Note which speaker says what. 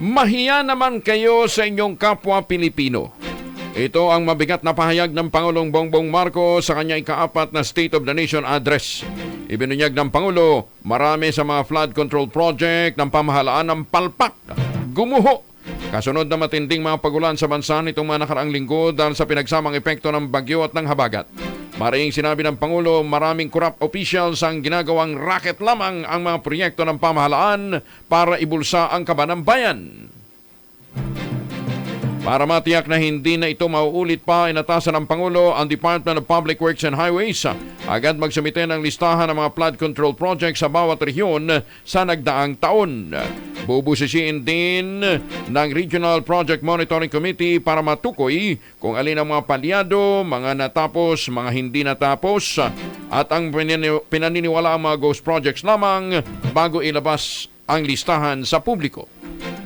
Speaker 1: Mahiya naman kayo sa inyong kapwa Pilipino. Ito ang mabigat na pahayag ng Pangulong Bongbong Marcos sa kanyang ika-4 na State of the Nation Address. Ibinunyag ng Pangulo, marami sa mga flood control project ng pamahalaan ng palpak, gumuho. Kasunod na matinding mga pagulan sa bansa nitong mga nakaraang linggo dahil sa pinagsamang epekto ng bagyo at ng habagat. Maring sinabi ng Pangulo, maraming corrupt officials ang ginagawang racket lamang ang mga proyekto ng pamahalaan para ibulsa ang kaba ng bayan. Para matiyak na hindi na ito mauulit pa, inatasan ng Pangulo ang Department of Public Works and Highways agad magsumite ng listahan ng mga flood control projects sa bawat rehiyon sa nagdaang taon. Bubusisiin din ng Regional Project Monitoring Committee para matukoy kung alin ang mga palyado, mga natapos, mga hindi natapos at ang pinaniniwala ang mga ghost projects lamang bago ilabas ang listahan sa publiko.